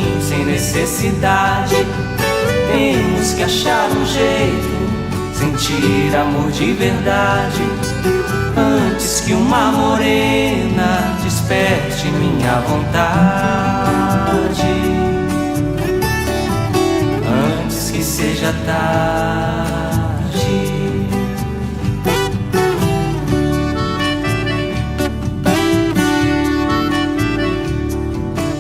assim, sem necessidade. Temos que achar um jeito, sentir amor de verdade, antes que uma morena desperte minha vontade, antes que seja tarde.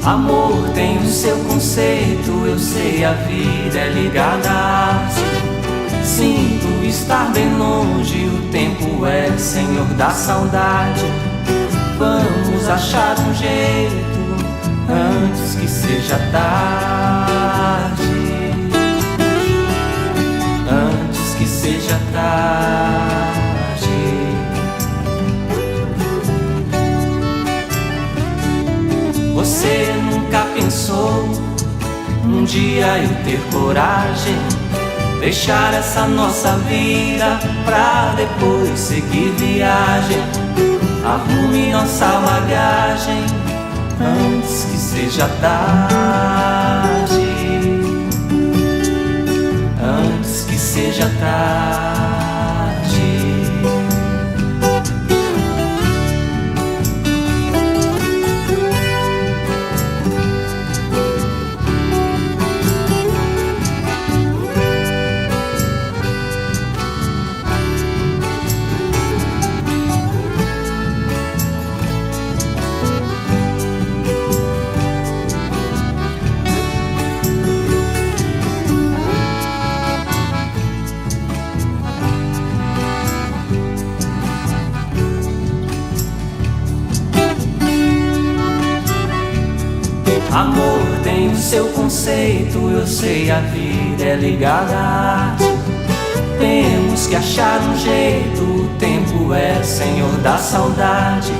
Amor tem o seu conceito, eu sei, a vida é ligada à arte. Sinto estar bem longe, o tempo é senhor da saudade. Vamos achar um jeito, antes que seja tarde, antes que seja tarde. Você nunca pensou um dia eu ter coragem, deixar essa nossa vida pra depois seguir viagem? Arrume nossa bagagem, antes que seja tarde, antes que seja tarde. Amor tem o seu conceito, eu sei, a vida é ligada à arte. Temos que achar um jeito, o tempo é senhor da saudade,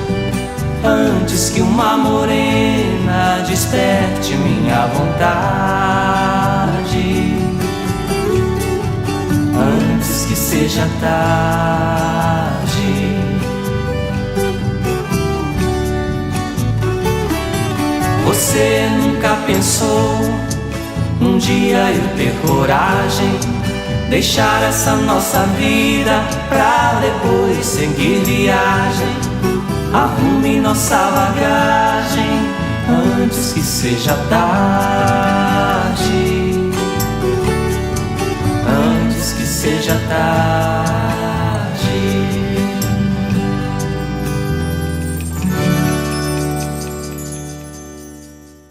antes que uma morena desperte minha vontade, antes que seja tarde. Você nunca pensou um dia eu ter coragem, deixar essa nossa vida pra depois seguir viagem? Arrume nossa bagagem, antes que seja tarde,